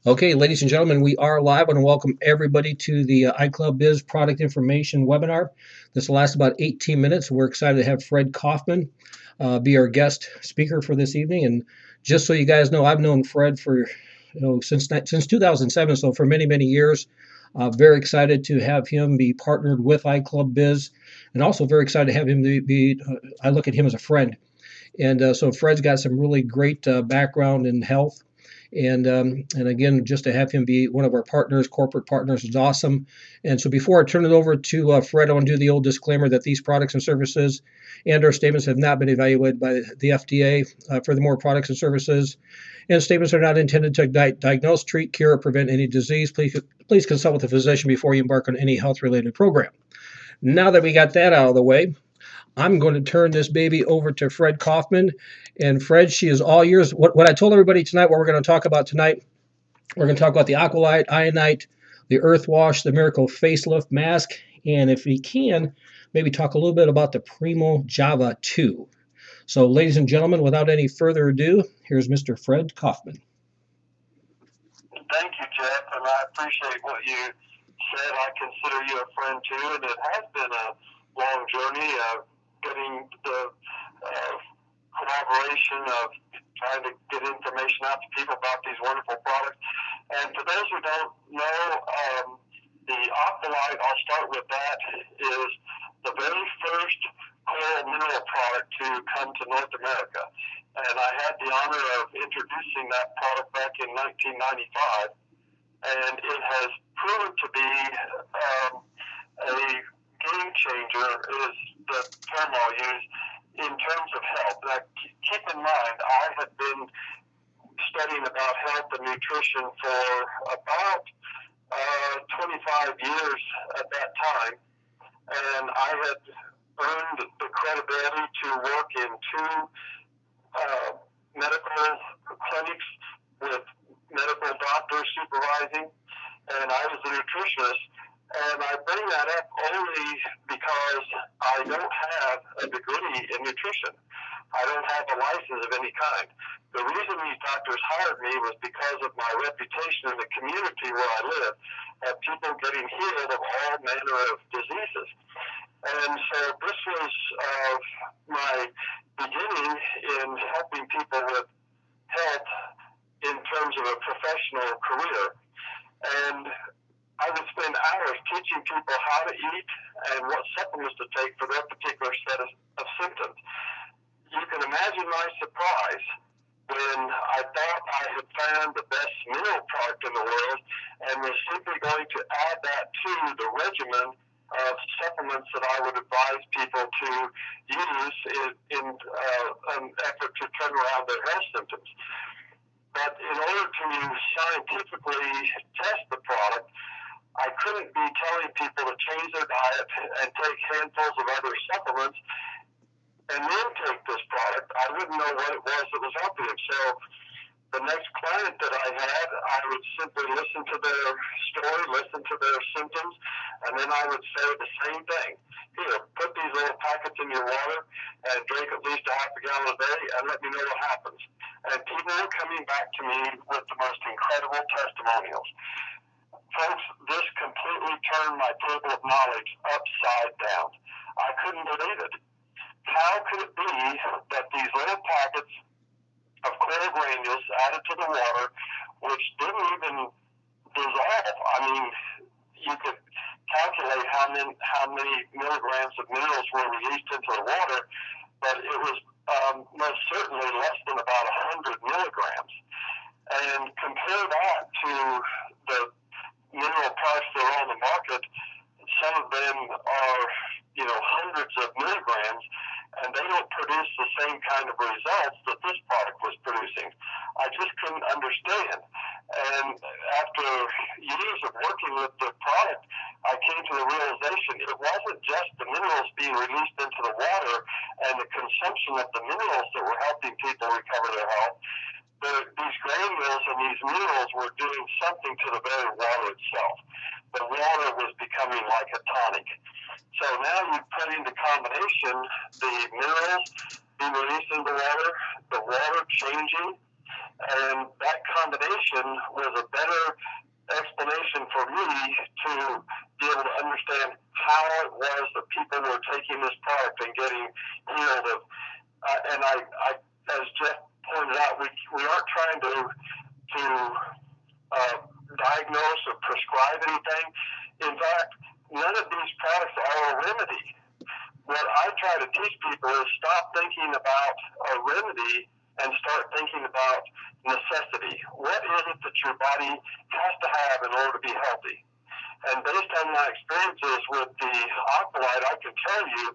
Okay, ladies and gentlemen, we are live. I want to welcome everybody to the iClub Biz Product Information webinar. This will last about 18 minutes. We're excited to have Fred Kaufman be our guest speaker for this evening. And just so you guys know, I've known Fred for since 2007, so for many many years. Very excited to have him be partnered with iClub Biz, and also very excited to have him be. I look at him as a friend, and so Fred's got some really great background in health and again, just to have him be one of our partners, corporate partners, is awesome. And so before I turn it over to Fred, I want to do the old disclaimer that these products and services and our statements have not been evaluated by the FDA. Furthermore, products and services and statements are not intended to diagnose, treat, cure, or prevent any disease. Please consult with a physician before you embark on any health-related program. Now that we got that out of the way, I'm going to turn this baby over to Fred Kaufman. And Fred, she is all yours. What I told everybody tonight, what we're going to talk about tonight, we're going to talk about the Aqualyte, Ionite, the Earth Wash, the Miracle Facelift Mask, and if we can, maybe talk a little bit about the Primo Java 2. So, ladies and gentlemen, without any further ado, here's Mr. Fred Kaufman. Thank you, Jeff, and I appreciate what you said. I consider you a friend too, and it has been a long journey of getting the collaboration of trying to get information out to people about these wonderful products. And for those who don't know, the Aqualyte, I'll start with that, is the very first coral mineral product to come to North America. And I had the honor of introducing that product back in 1995. And it has proven to be a game changer, is the term I'll use, in terms of health. Now, keep in mind, I had been studying about health and nutrition for about 25 years at that time, and I had earned the credibility to work in two medical clinics with medical doctors supervising, and I was a nutritionist. And I bring that up only because I don't have a degree in nutrition. I don't have a license of any kind. The reason these doctors hired me was because of my reputation in the community where I live, of people getting healed of all manner of diseases. And so this was my beginning in helping people with health in terms of a professional career. And I would spend hours teaching people how to eat and what supplements to take for their particular set of symptoms. You can imagine my surprise when I thought I had found the best mineral product in the world and was simply going to add that to the regimen of supplements that I would advise people to use in an effort to turn around their health symptoms. But in order to scientifically test the product, I couldn't be telling people to change their diet and take handfuls of other supplements and then take this product. I wouldn't know what it was that was helping them. So the next client that I had, I would simply listen to their story, listen to their symptoms, and then I would say the same thing. Here, put these little packets in your water and drink at least a half a gallon a day and let me know what happens. And people were coming back to me with the most incredible testimonials. Folks, this completely turned my table of knowledge upside down. I couldn't believe it. How could it be that these little packets of coral granules added to the water, which didn't even dissolve? I mean, you could calculate how many milligrams of minerals were released into the water, but it was most certainly less than about 100 milligrams. And compare that to the mineral products that are on the market. Some of them are, hundreds of milligrams, and they don't produce the same kind of results that this product was producing. I just couldn't understand. And after years of working with the product, I came to the realization it wasn't just the minerals being released into the water and the consumption of the minerals that were helping people recover their health. These granules and these minerals were doing something to the very water itself. The water was becoming like a tonic. So now you put into combination the minerals being released into the water changing, And that combination was a better explanation for me to be able to understand how it was that people were taking this product and getting healed of. As Jeff pointed out, we aren't trying to diagnose or prescribe anything. In fact, none of these products are a remedy. What I try to teach people is stop thinking about a remedy and start thinking about necessity. What is it that your body has to have in order to be healthy? And based on my experiences with the Aqualyte, I can tell you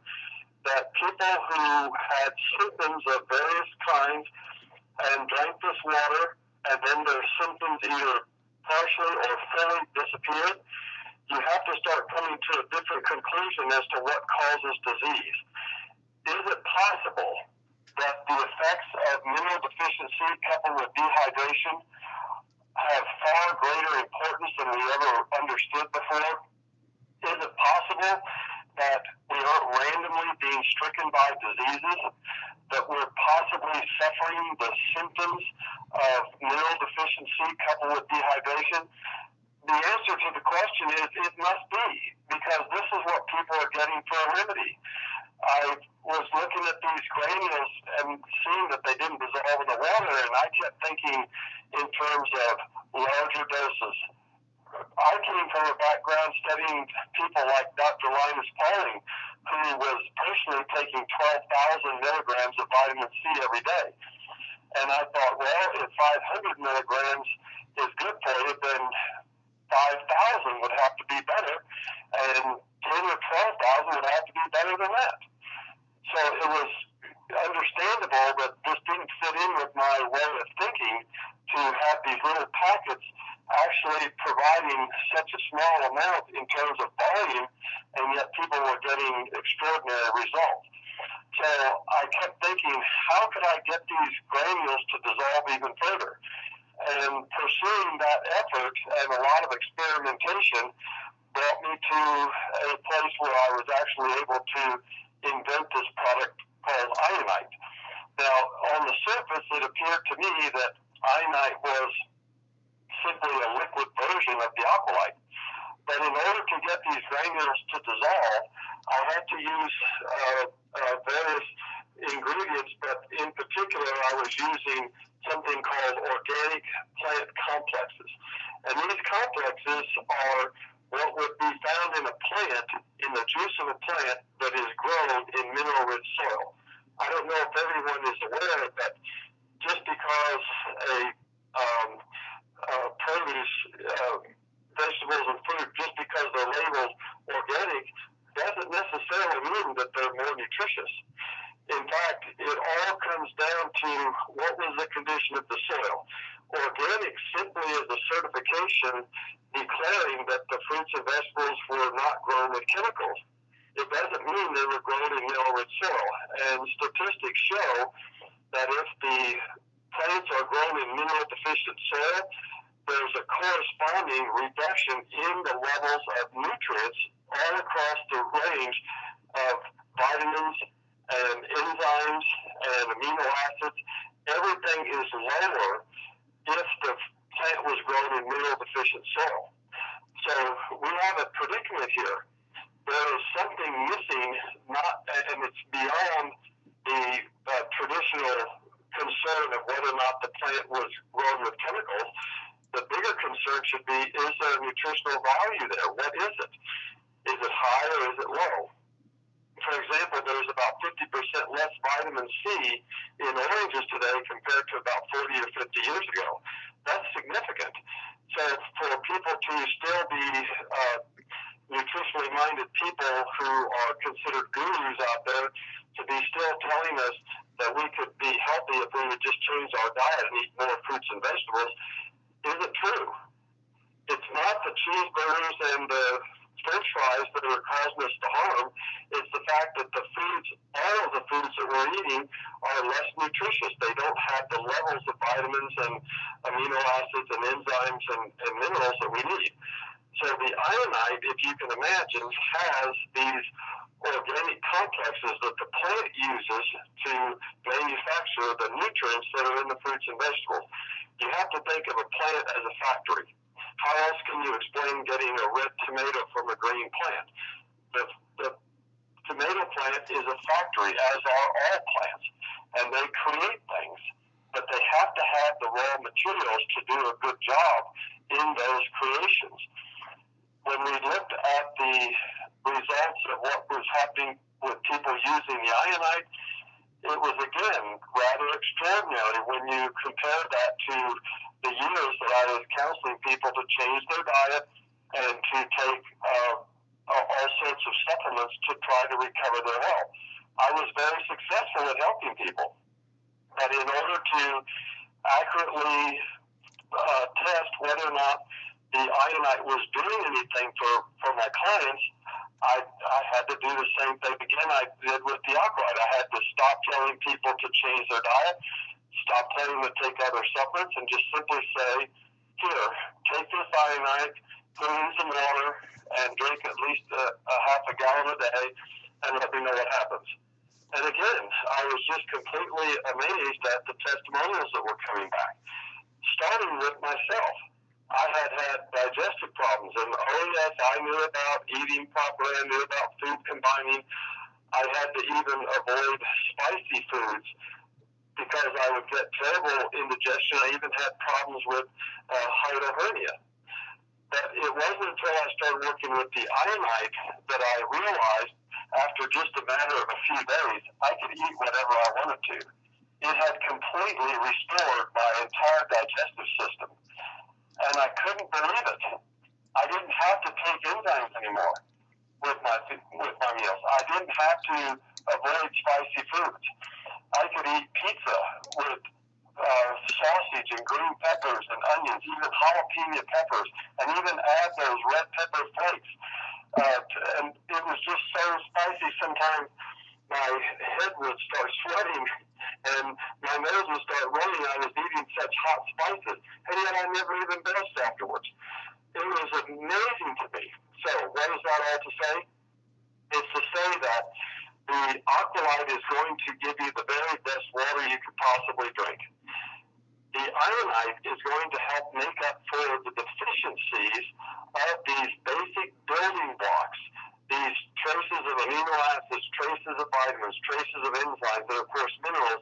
that people who had symptoms of various kinds and drank this water, and then their symptoms either partially or fully disappeared, you have to start coming to a different conclusion as to what causes disease. Is it possible that the effects of mineral deficiency coupled with dehydration have far greater importance than we ever understood before? Is it possible that we aren't randomly being stricken by diseases, that we're possibly suffering the symptoms of mineral deficiency coupled with dehydration? The answer to the question is it must be, because this is what people are getting for a remedy. I was looking at these granules and seeing that they didn't dissolve in the water, and I kept thinking in terms of larger doses. I came from a background studying people like Dr. Linus Pauling, who was personally taking 12,000 milligrams of vitamin C every day. And I thought, well, if 500 milligrams is good for you, then 5,000 would have to be better, and 10 or 12,000 would have to be better than that. So it was understandable that this didn't fit in with my way of thinking to have these little packets actually providing such a small amount in terms of volume, and yet people were getting extraordinary results. So I kept thinking, how could I get these granules to dissolve even further? And pursuing that effort and a lot of experimentation brought me to a place where I was actually able to invent this product called Ironite. Now, on the surface, it appeared to me that Ironite was simply a liquid version of the Aqualyte. But in order to get these granules to dissolve, I had to use various ingredients, but in particular, I was using something called organic plant complexes. And these complexes are what would be found in a plant, in the juice of a plant that is grown in mineral-rich soil. I don't know if everyone is aware that just because produce, vegetables and fruit, just because they're labeled organic, doesn't necessarily mean that they're more nutritious. In fact, it all comes down to what was the condition of the soil. Organic simply is a certification declaring that the fruits and vegetables were not grown with chemicals. It doesn't mean they were grown in mineral-rich soil. And statistics show that if the plants are grown in mineral-deficient soil, there's a corresponding reduction in the levels of nutrients all across the range of vitamins and enzymes and amino acids. Everything is lower if the plant was grown in mineral-deficient soil. So we have a predicament here. There is something missing, and it's beyond the traditional concern of whether or not the plant was grown with chemicals. The bigger concern should be, is there a nutritional value there? What is it? Is it high or is it low? For example, there's about 50% less vitamin C in oranges today compared to about 40 or 50 years ago. That's significant. So for people to still be nutritionally minded people who are considered gurus out there to be still telling us that we could be healthy if we would just change our diet and eat more fruits and vegetables isn't true. It's not the cheeseburgers and the French fries that are causing us to harm. It's the fact that the foods, all of the foods that we're eating, are less nutritious. They don't have the levels of vitamins and amino acids and enzymes and minerals that we need. So the Ironite, if you can imagine, has these organic complexes that the plant uses to manufacture the nutrients that are in the fruits and vegetables. You have to think of a plant as a factory. How else can you explain getting a red tomato from a green plant? The tomato plant is a factory, as are all plants, and they create things, but they have to have the raw materials to do a good job in those creations. When we looked at the results of what was happening with people using the iodine, it was again rather extraordinary when you compare that to the years that I was counseling people to change their diet and to take all sorts of supplements to try to recover their health. I was very successful at helping people, but in order to accurately test whether or not the iodine was doing anything for my clients, I had to do the same thing again I did with the Aqualite. I had to stop telling people to change their diet, stop telling them to take other supplements, and just simply say, here, take this iodine, put it in some water, and drink at least a half a gallon a day, and let me know what happens. And again, I was just completely amazed at the testimonials that were coming back. Starting with myself, I had digestive problems, and oh yes, I knew about eating properly, I knew about food combining. I had to even avoid spicy foods because I would get terrible indigestion. I even had problems with hiatal hernia. But it wasn't until I started working with the Ironite that I realized, after just a matter of a few days, I could eat whatever I wanted to. It had completely restored my entire digestive system. And I couldn't believe it. I didn't have to take enzymes anymore with my meals. I didn't have to avoid spicy foods. I could eat pizza with sausage and green peppers and onions, even jalapeno peppers, and even add those red pepper flakes. And it was just so spicy sometimes my head would start sweating and my nose would start running. I was eating such hot spices, and yet I never even belched afterwards. It was amazing to me. So what is that all to say? It's to say that the Aqualite is going to give you the very best water you could possibly drink. The Ironite is going to help make up for the deficiencies of these basic building blocks, these traces of amino acids, traces of vitamins, traces of enzymes, and of course minerals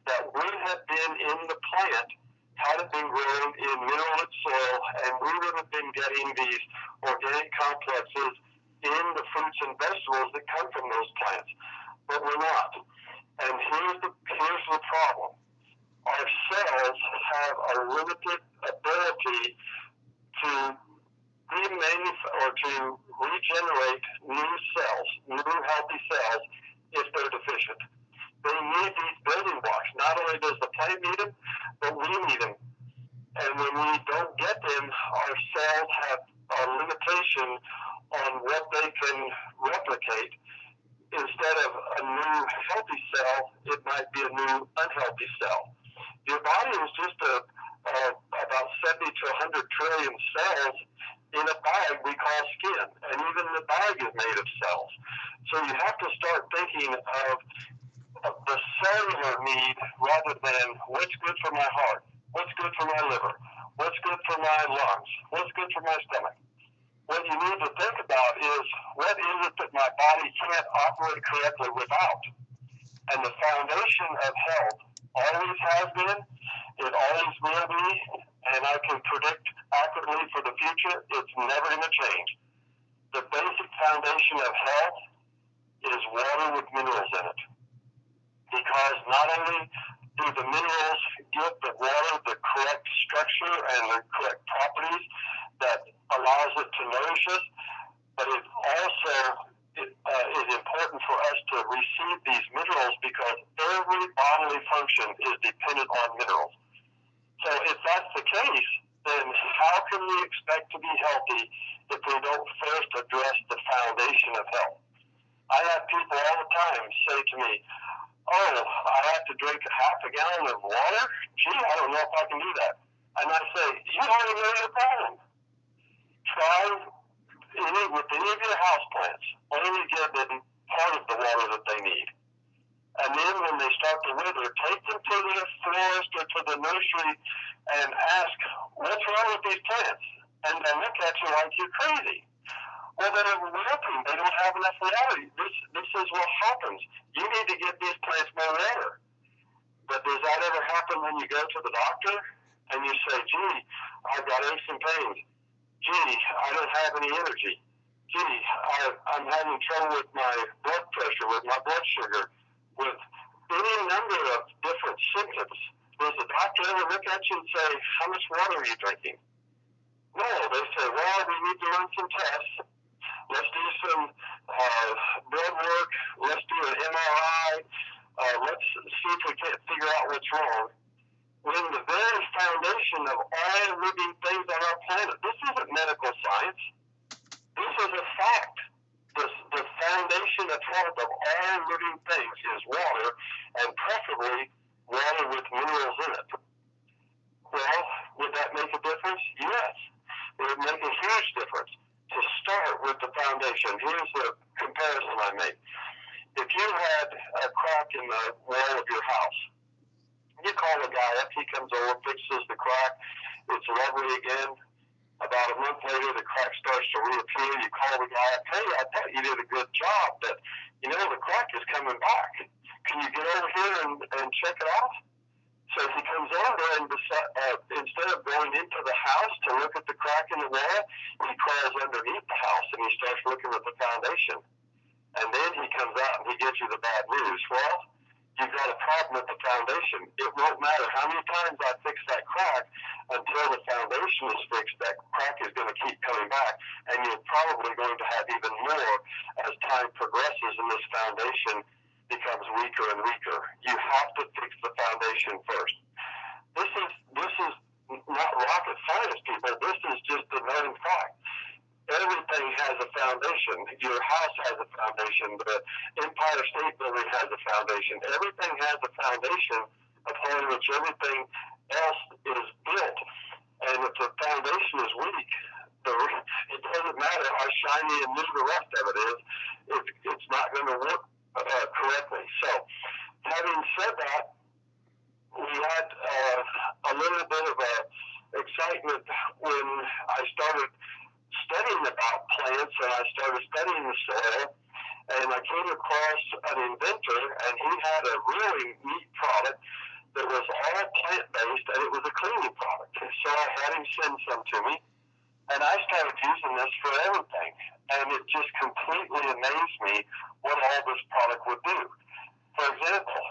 that would have been in the plant had it been grown in mineral-rich soil, and we would have been getting these organic complexes in the fruits and vegetables that come from those plants. But we're not. And here's the problem. Our cells have a limited ability to regenerate new cells, new healthy cells, if they're deficient. They need these building blocks. Not only does the plant need them, but we need them. And when we don't get them, our cells have a limitation on what they can replicate. Instead of a new healthy cell, it might be a new unhealthy cell. Your body is just about 70 to 100 trillion cells in a bag we call skin, and even the bag is made of cells. So you have to start thinking of the cellular need rather than what's good for my heart, what's good for my liver, what's good for my lungs, what's good for my stomach. What you need to think about is, what is it that my body can't operate correctly without? And the foundation of health always has been, it always will be, and I can predict accurately for the future, it's never going to change. The basic foundation of health is water with minerals in it. Because not only do the minerals give the water the correct structure and the correct properties that allows it to nourish us, but it also is important for us to receive these minerals because every bodily function is dependent on minerals. So if that's the case, then how can we expect to be healthy if we don't first address the foundation of health? I have people all the time say to me, oh, I have to drink a half a gallon of water? Gee, I don't know if I can do that. And I say, you already know your problem. Try with any of your houseplants, only give them part of the water that they need. And then when they start to wither, take them to the florist or to the nursery and ask, what's wrong with these plants? And they look at you like you're crazy. Well, they're wilting. They don't have enough water. This is what happens. You need to get these plants more water. But does that ever happen when you go to the doctor and you say, gee, I've got aches and pains. Gee, I don't have any energy. Gee, I'm having trouble with my blood pressure, with my blood sugar, with any number of different symptoms. Does the doctor ever look at you and say, how much water are you drinking? No, they say, well, we need to run some tests. Let's do some blood work. Let's do an MRI. Let's see if we can't figure out what's wrong. When the very foundation of all living things on our planet, this isn't medical science. This is a fact. The foundation of health of all living things is water, and preferably water with minerals in it. Well, would that make a difference? Yes. It would make a huge difference. To start with the foundation, here's the comparison I made. If you had a crack in the wall of your house, you call the guy up, he comes over, fixes the crack, it's lovely again. About a month later, the crack starts to reappear. You call the guy up, hey, I thought you did a good job, but, the crack is coming back. Can you get over here and check it out? So he comes over and instead of going into the house to look at the crack in the wall, he crawls underneath the house and he starts looking at the foundation. And then he comes out and he gives you the bad news. Well, you've got a problem with the foundation. It won't matter how many times I fix that crack until the foundation is fixed. That crack is going to keep coming back, and you're probably going to have even more as time progresses and this foundation becomes weaker and weaker. You have to fix the foundation first. This is not rocket science, people. This is just a known fact. Everything has a foundation. Your house has a foundation. The Empire State Building has a foundation. Everything has a foundation upon which everything else is built. And if the foundation is weak, it doesn't matter how shiny and new the rest of it is. It's not going to work correctly. So, having said that, we had a little bit of excitement when I started studying about plants, and I started studying the soil, and I came across an inventor, and he had a really neat product that was all plant-based, and it was a cleaning product. So I had him send some to me, and I started using this for everything, and it just completely amazed me what all this product would do. For example,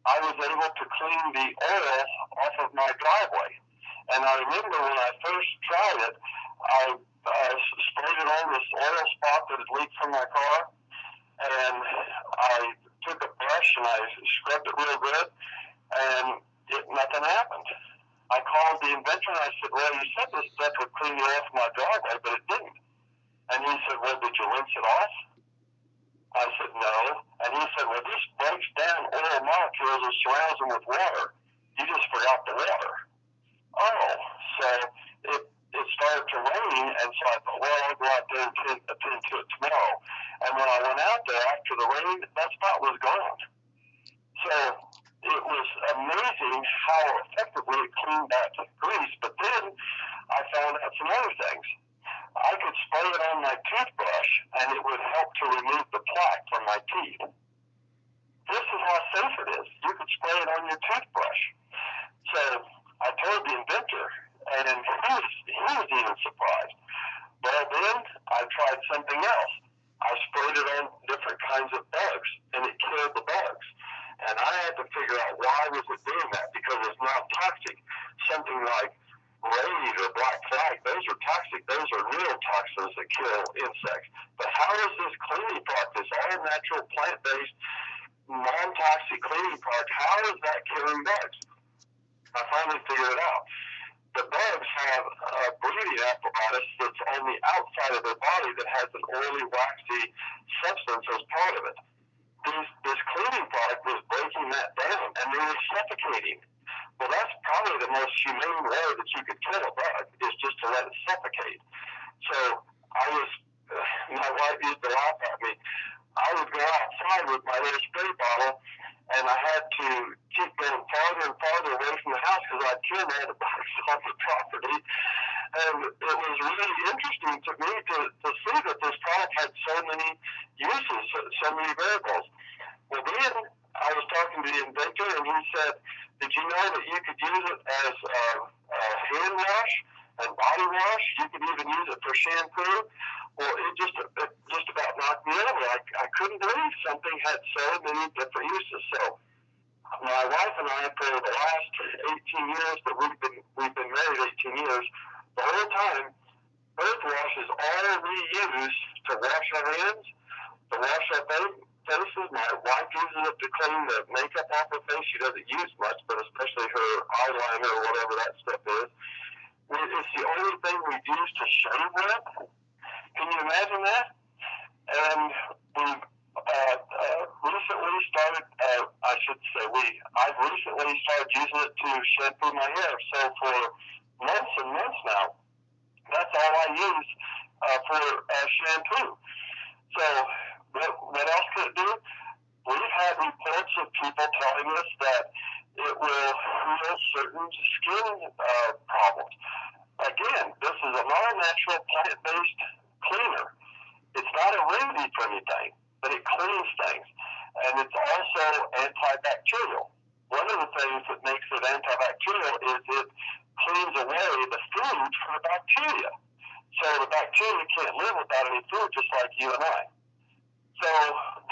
I was able to clean the oil off of my driveway, and I remember when I first tried it, I sprayed it on this oil spot that had leaked from my car, and I took a brush and I scrubbed it real good, and nothing happened. I called the inventor and I said, well, you said this stuff would clean you off my driveway, but it didn't. And he said, well, did you rinse it off? I said, no. And he said, well, this breaks down oil molecules and surrounds them with water. You just forgot the water. Oh, so it started to rain, and so I thought, well, I'll go out there and attend to it tomorrow. And when I went out there after the rain, that spot was gone. So it was amazing how effectively it cleaned that grease. But then I found out some other things. I could spray it on my toothbrush, and it would help to remove the plaque from my teeth. This is how safe it is. You could spray it on your toothbrush. So I told the inventor, and he was even surprised. Well, then I tried something else. I sprayed it on different kinds of bugs, and it killed the bugs. And I had to figure out why was it doing that, because it's not toxic. Something like RAID or black flag, those are toxic. Those are real toxins that kill insects. But how is this cleaning product, this all-natural, plant-based, non-toxic cleaning product, how is that killing bugs? I finally figured it out. The bugs have a breathing apparatus that's on the outside of their body that has an oily, waxy substance as part of it. This cleaning product was breaking that down, and they were suffocating. Well, that's probably the most humane way that you could kill a bug, is just to let it suffocate. So my wife used to laugh at me. I would go outside with my little spray bottle, and I had to keep going farther and farther away from the house because I'd killed all the bugs on the property. And it was really interesting to me to see that this product had so many uses, so many variables. Well, then I was talking to the inventor, and he said, did you know that you could use it as a hand wash and body wash? You could even use it for shampoo. Well, it just about knocked me over. I couldn't believe something had so many different uses. So my wife and I, for the last 18 years that we've been married 18 years, the whole time, earth wash is all we use to wash our hands, to wash our faces. My wife uses it to clean the makeup off her face. She doesn't use much, but especially her eyeliner or whatever that stuff is. It's the only thing we use to shave with. Can you imagine that? And we've recently started, I've recently started using it to shampoo my hair. So for months and months now, that's all I use for shampoo. So what else could it do? We've had reports of people telling us that it will heal certain skin problems. Again, this is a non-natural plant-based cleaner. It's not a remedy for anything, but it cleans things. And it's also antibacterial. One of the things that makes it antibacterial is it cleans away the food from the bacteria. So the bacteria can't live without any food, just like you and I. So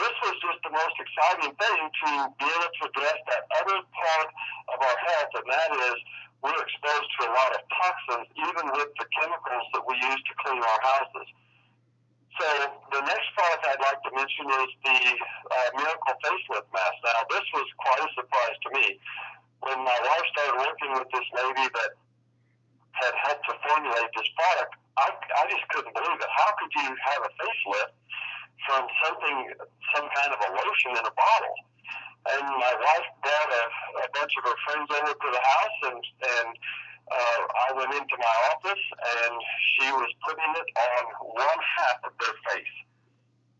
this was just the most exciting thing to be able to address that other part of our health, and that is we're exposed to a lot of toxins, even with the chemicals that we use to clean our houses. So the next product I'd like to mention is the Miracle Facelift Mask. Now, this was quite a surprise to me. When my wife started working with this lady that had helped to formulate this product, I just couldn't believe it. How could you have a facelift from some kind of a lotion in a bottle? And my wife brought a bunch of her friends over to the house, and I went into my office, and she was putting it on one half of their face.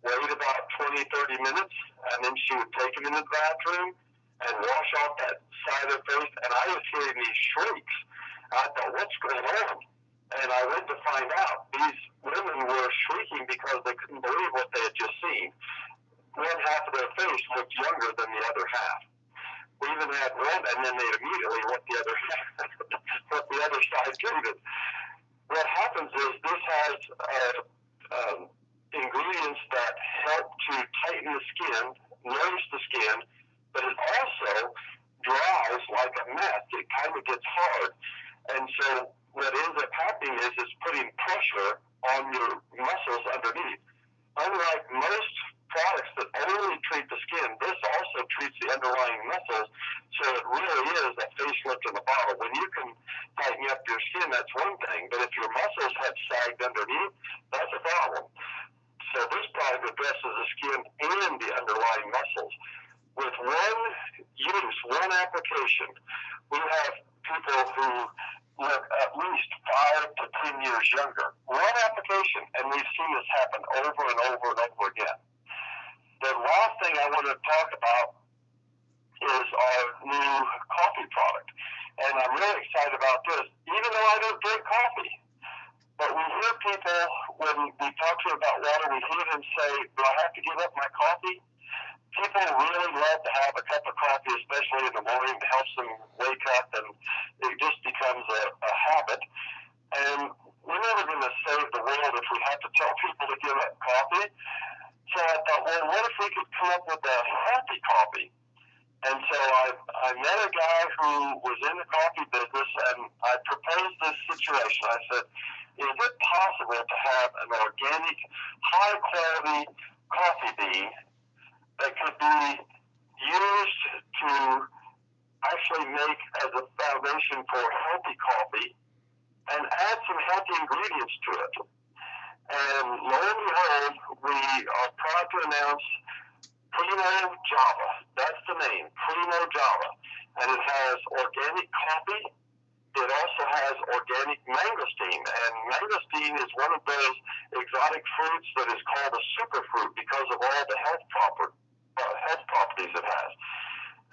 Wait about 20, 30 minutes, and then she would take it into the bathroom and wash off that side of their face, and I was hearing these shrieks. I thought, what's going on? And I went to find out these women were shrieking because they couldn't believe what they had just seen. One half of their face looked younger than the other half. We even had one, and then they immediately what the other side treated. What happens is this has ingredients that help to tighten the skin, nourish the skin, but it also dries like a mess. It kind of gets hard. And so what ends up happening is it's putting pressure on your muscles underneath. Unlike most products that only treat the skin, this also treats the underlying muscles, so it really is a facelift in the bottle. When you can tighten up your skin, that's one thing, but if your muscles have sagged underneath, that's a problem. So this product addresses the skin and the underlying muscles. With one use, one application, we have people who look at least 5 to 10 years younger. One application, and we've seen this happen over and over and over again. The last thing I want to talk about is our new coffee product. And I'm really excited about this, even though I don't drink coffee. But we hear people, when we talk to them about water, we hear them say, do I have to give up my coffee? People really love to have a cup of coffee, especially in the morning. It helps them wake up, and it just becomes a habit. And we're never going to save the world if we have to tell people to give up coffee. So I thought, well, what if we could come up with a healthy coffee? And so I met a guy who was in the coffee business, and I proposed this situation. I said, is it possible to have an organic, high-quality coffee bean that could be used to actually make as a foundation for healthy coffee and add some healthy ingredients to it? And lo and behold, we are proud to announce Primo Java. That's the name, Primo Java. And it has organic coffee. It also has organic mangosteen. And mangosteen is one of those exotic fruits that is called a superfruit because of all the health properties it has.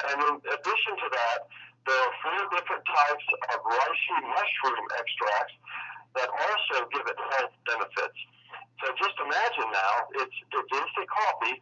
And in addition to that, there are 4 different types of reishi mushroom extracts that also give it health benefits. So just imagine now, it's instant coffee,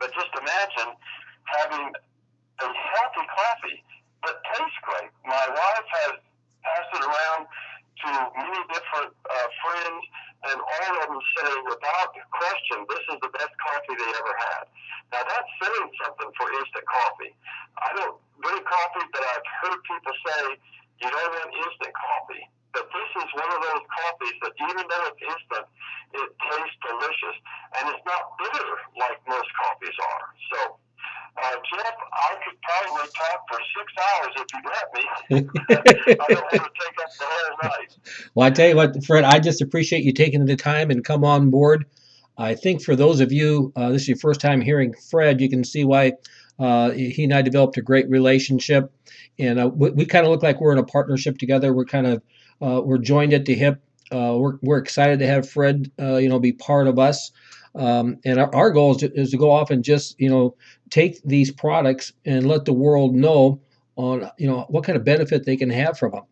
but just imagine having a healthy coffee that tastes great. My wife has passed it around to many different friends, and all of them say, without question, this is the best coffee they ever had. Now, that's saying something for instant coffee. I don't drink coffee, but I've heard people say, you don't want instant coffee. But this is one of those coffees that even though it's instant, it tastes delicious. And it's not bitter like most coffees are. So, Jeff, I could probably talk for 6 hours if you let me. I don't want to take up the whole night. Well, I tell you what, Fred, I just appreciate you taking the time and come on board. I think for those of you, this is your first time hearing Fred, you can see why he and I developed a great relationship. And we kind of look like we're in a partnership together. We're kind of we're joined at the hip. We're excited to have Fred, be part of us. And our goal is to go off and just, take these products and let the world know on, what kind of benefit they can have from them.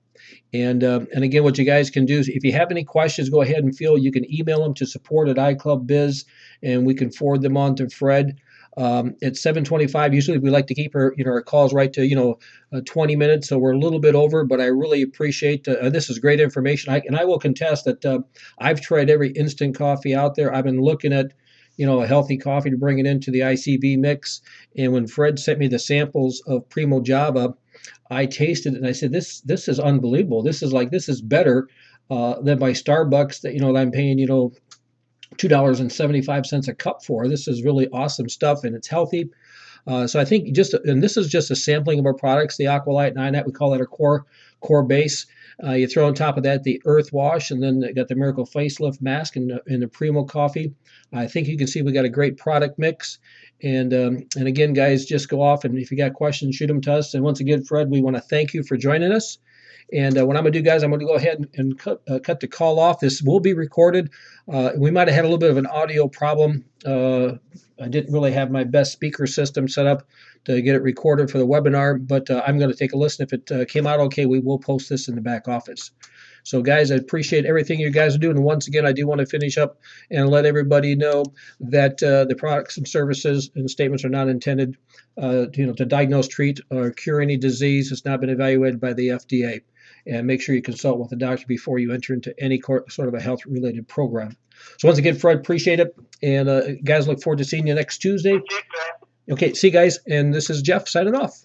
And again, what you guys can do is if you have any questions, go ahead and you can email them to support@iClubBiz, and we can forward them on to Fred. At 7:25, usually we like to keep our calls right to 20 minutes, so we're a little bit over. But I really appreciate this is great information. I will contest that I've tried every instant coffee out there. I've been looking at a healthy coffee to bring it into the ICB mix. And when Fred sent me the samples of Primo Java, I tasted it and I said, this is unbelievable. This is better than my Starbucks that I'm paying $2.75 a cup for. This is really awesome stuff, and it's healthy. So I think and this is just a sampling of our products, the Aqualite 9 we call that our core base. You throw on top of that the Earth Wash, and then got the Miracle Facelift Mask and the Primo Coffee. I think you can see we got a great product mix. And again, guys, just go off, and if you got questions, shoot them to us. And once again, Fred, we want to thank you for joining us. And what I'm going to do, guys, I'm going to go ahead and cut the call off. This will be recorded. We might have had a little bit of an audio problem. I didn't really have my best speaker system set up to get it recorded for the webinar, but I'm going to take a listen. If it came out okay, we will post this in the back office. So, guys, I appreciate everything you guys are doing. And once again, I do want to finish up and let everybody know that the products and services and statements are not intended to diagnose, treat, or cure any disease. It's not been evaluated by the FDA. And make sure you consult with a doctor before you enter into any sort of a health-related program. So once again, Fred, appreciate it. And guys, look forward to seeing you next Tuesday. Okay, see you guys. And this is Jeff signing off.